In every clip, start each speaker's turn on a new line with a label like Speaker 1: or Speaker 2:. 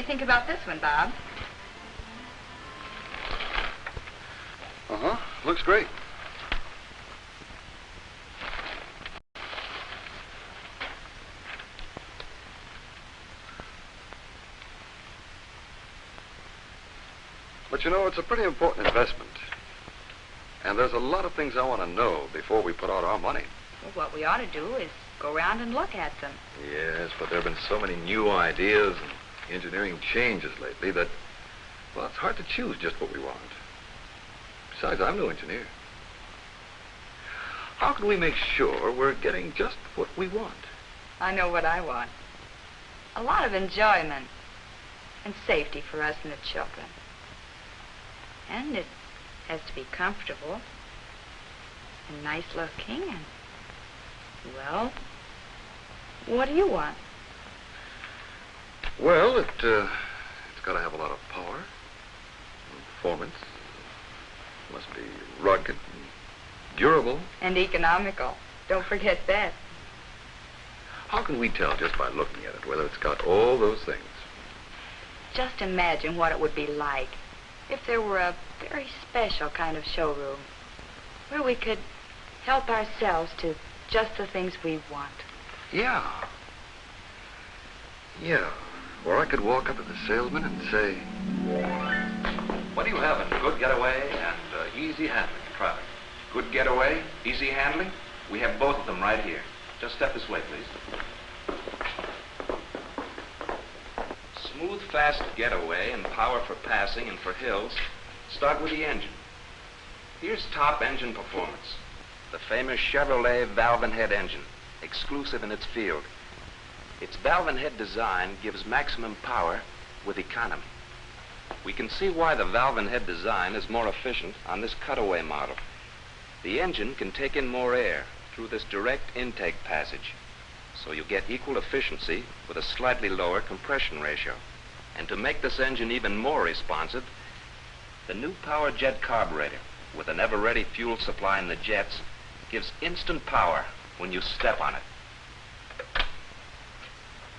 Speaker 1: think about this one, Bob?
Speaker 2: Uh-huh. Looks great. But you know, it's a pretty important investment. And there's a lot of things I want to know before we put out our money.
Speaker 1: Well, what we ought to do is go around and look at them.
Speaker 2: Yes, but there have been so many new ideas and engineering changes lately that, well, it's hard to choose just what we want. Besides, I'm no engineer. How can we make sure we're getting just what we want?
Speaker 1: I know what I want. A lot of enjoyment and safety for us and the children. And it has to be comfortable and nice looking and, well, what do you want?
Speaker 2: Well, it's got to have a lot of power, and performance. Must be rugged and durable.
Speaker 1: And economical. Don't forget that.
Speaker 2: How can we tell just by looking at it whether it's got all those things?
Speaker 1: Just imagine what it would be like if there were a very special kind of showroom where we could help ourselves to just the things we want.
Speaker 2: Yeah. Yeah. Or I could walk up to the salesman and say,
Speaker 3: what do you have in good getaway and easy handling traffic? Good getaway, easy handling? We have both of them right here. Just step this way, please. Smooth, fast getaway and power for passing and for hills start with the engine. Here's top engine performance. The famous Chevrolet valve and head engine, exclusive in its field. Its valve and head design gives maximum power with economy. We can see why the valve and head design is more efficient on this cutaway model. The engine can take in more air through this direct intake passage, so you get equal efficiency with a slightly lower compression ratio. And to make this engine even more responsive, the new power jet carburetor with an ever-ready fuel supply in the jets gives instant power when you step on it.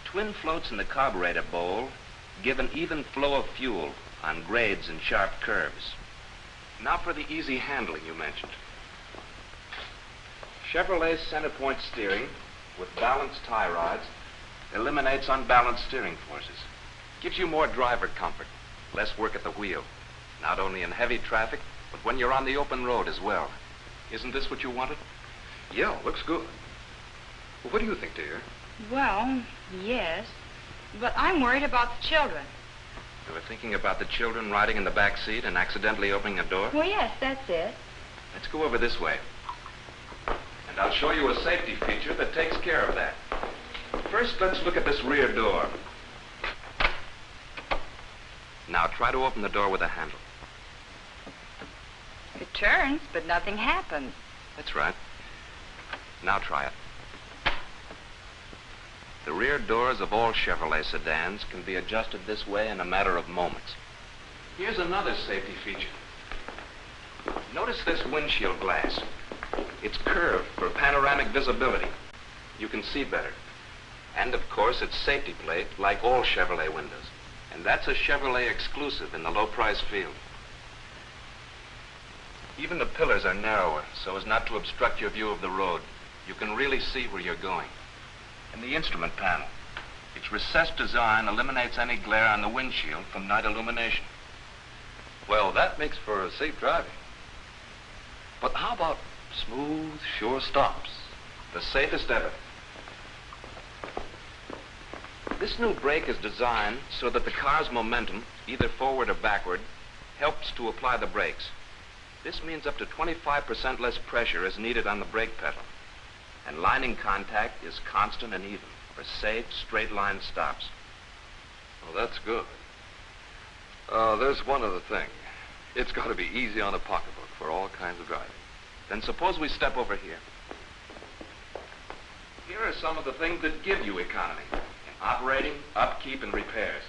Speaker 3: Twin floats in the carburetor bowl give an even flow of fuel on grades and sharp curves. Now for the easy handling you mentioned. Chevrolet's center point steering with balanced tie rods eliminates unbalanced steering forces. Gives you more driver comfort, less work at the wheel, not only in heavy traffic, but when you're on the open road as well. Isn't this what you wanted?
Speaker 2: yeah, looks good. Well, what do you think, dear?
Speaker 1: Well, yes, but I'm worried about the children.
Speaker 3: You were thinking about the children riding in the back seat and accidentally opening a door?
Speaker 1: Well, yes, that's it.
Speaker 3: Let's go over this way. And I'll show you a safety feature that takes care of that. First, let's look at this rear door. Now, try to open the door with a handle.
Speaker 1: It turns, but nothing happens.
Speaker 3: That's right. Now try it. The rear doors of all Chevrolet sedans can be adjusted this way in a matter of moments. Here's another safety feature. Notice this windshield glass. It's curved for panoramic visibility. You can see better. And of course, it's safety plate like all Chevrolet windows. And that's a Chevrolet exclusive in the low price field. Even the pillars are narrower so as not to obstruct your view of the road. You can really see where you're going. And the instrument panel. Its recessed design eliminates any glare on the windshield from night illumination.
Speaker 2: Well, that makes for safe driving. But how about smooth, sure stops?
Speaker 3: The safest ever. This new brake is designed so that the car's momentum, either forward or backward, helps to apply the brakes. This means up to 25% less pressure is needed on the brake pedal. And lining contact is constant and even for safe, straight-line stops.
Speaker 2: Well, that's good. There's one other thing. It's got to be easy on the pocketbook for all kinds of driving.
Speaker 3: Then suppose we step over here. Here are some of the things that give you economy in operating, upkeep, and repairs.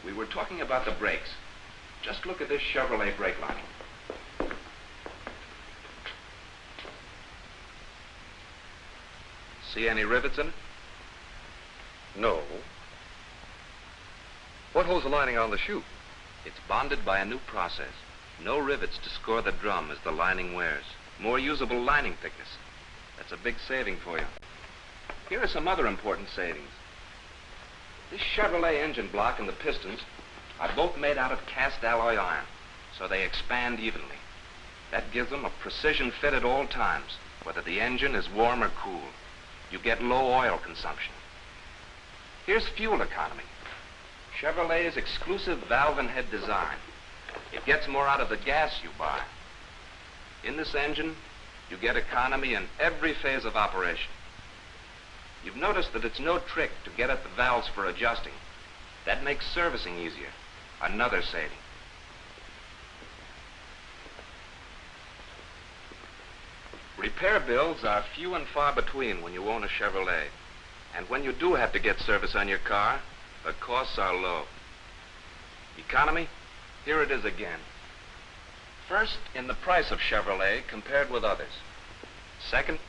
Speaker 3: We were talking about the brakes. Just look at this Chevrolet brake lining. See any rivets in it?
Speaker 2: No. What holds the lining on the shoe?
Speaker 3: It's bonded by a new process. No rivets to score the drum as the lining wears. More usable lining thickness. That's a big saving for you. Here are some other important savings. This Chevrolet engine block and the pistons are both made out of cast alloy iron, so they expand evenly. That gives them a precision fit at all times, whether the engine is warm or cool. You get low oil consumption. Here's fuel economy. Chevrolet's exclusive valve and head design. It gets more out of the gas you buy. In this engine, you get economy in every phase of operation. You've noticed that it's no trick to get at the valves for adjusting. That makes servicing easier. Another saving. Repair bills are few and far between when you own a Chevrolet. And when you do have to get service on your car, the costs are low. Economy? Here it is again. First, in the price of Chevrolet compared with others. Second,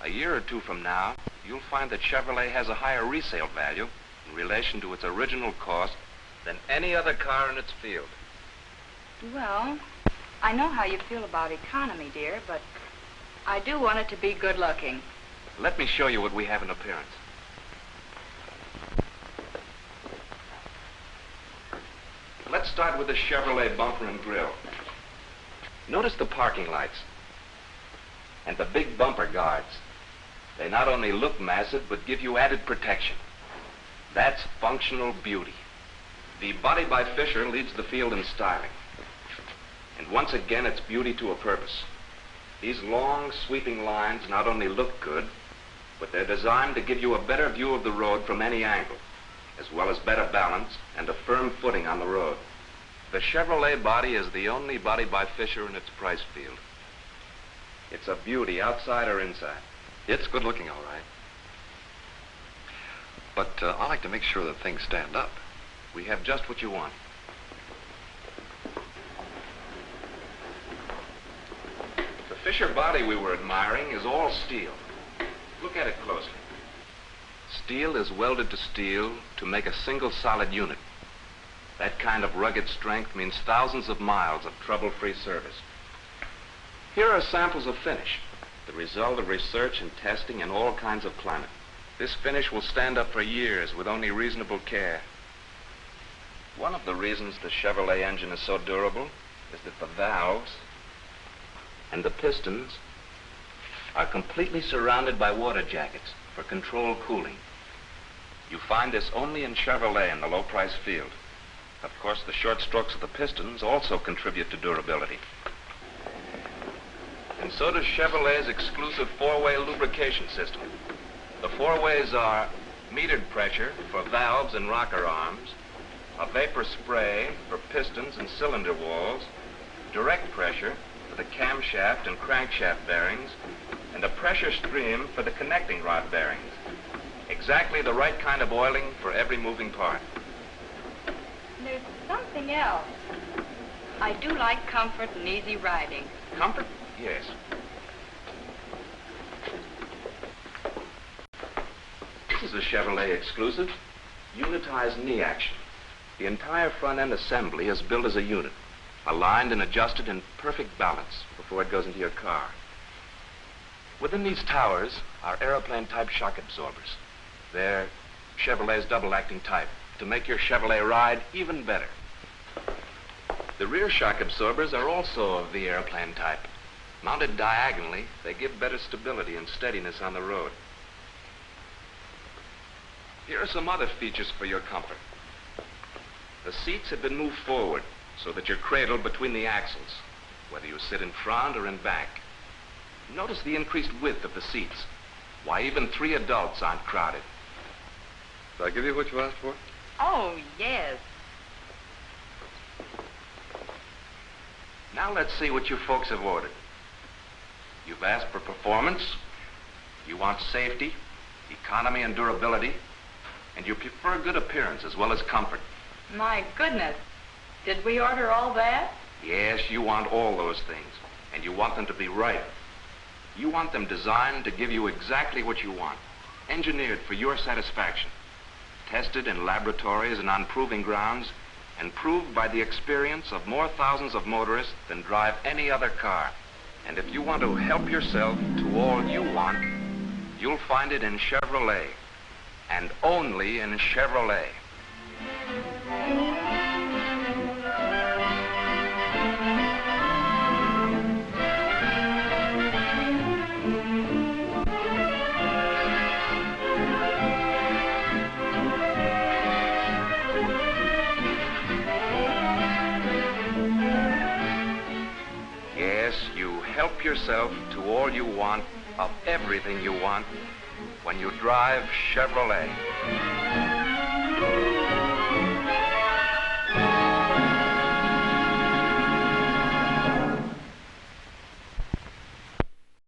Speaker 3: a year or two from now, you'll find that Chevrolet has a higher resale value in relation to its original cost than any other car in its field.
Speaker 1: Well, I know how you feel about economy, dear, but I do want it to be good looking.
Speaker 3: Let me show you what we have in appearance. Let's start with the Chevrolet bumper and grille. Notice the parking lights and the big bumper guards. They not only look massive, but give you added protection. That's functional beauty. The body by Fisher leads the field in styling. And once again, it's beauty to a purpose. These long, sweeping lines not only look good, but they're designed to give you a better view of the road from any angle, as well as better balance and a firm footing on the road. The Chevrolet body is the only body by Fisher in its price field. It's a beauty, outside or inside.
Speaker 2: It's good looking, all right. But I like to make sure that things stand up.
Speaker 3: We have just what you want. The Fisher body we were admiring is all steel. Look at it closely. Steel is welded to steel to make a single solid unit. That kind of rugged strength means thousands of miles of trouble-free service. Here are samples of finish, the result of research and testing in all kinds of climate. This finish will stand up for years with only reasonable care. One of the reasons the Chevrolet engine is so durable is that the valves and the pistons are completely surrounded by water jackets for controlled cooling. You find this only in Chevrolet in the low-price field. Of course, the short strokes of the pistons also contribute to durability. And so does Chevrolet's exclusive four-way lubrication system. The four ways are metered pressure for valves and rocker arms, a vapor spray for pistons and cylinder walls, direct pressure for the camshaft and crankshaft bearings, and a pressure stream for the connecting rod bearings. Exactly the right kind of oiling for every moving part.
Speaker 1: There's something else. I do like comfort and easy riding.
Speaker 3: Comfort? Yes. This is a Chevrolet exclusive, unitized knee action. The entire front end assembly is built as a unit, aligned and adjusted in perfect balance before it goes into your car. Within these towers are aeroplane-type shock absorbers. They're Chevrolet's double-acting type to make your Chevrolet ride even better. The rear shock absorbers are also of the airplane type. Mounted diagonally, they give better stability and steadiness on the road. Here are some other features for your comfort. The seats have been moved forward so that you're cradled between the axles, whether you sit in front or in back. Notice the increased width of the seats. Why, even 3 adults aren't crowded.
Speaker 2: Did I give you what you asked for?
Speaker 1: Oh, yes.
Speaker 3: Now let's see what you folks have ordered. You've asked for performance, you want safety, economy and durability, and you prefer good appearance as well as comfort.
Speaker 1: My goodness. Did we order all that?
Speaker 3: Yes, you want all those things, and you want them to be right. You want them designed to give you exactly what you want, engineered for your satisfaction. tested in laboratories and on proving grounds, and proved by the experience of more thousands of motorists than drive any other car. And if you want to help yourself to all you want, you'll find it in Chevrolet, and only in Chevrolet. Yes, you help yourself to all you want, of everything you want, when you drive Chevrolet.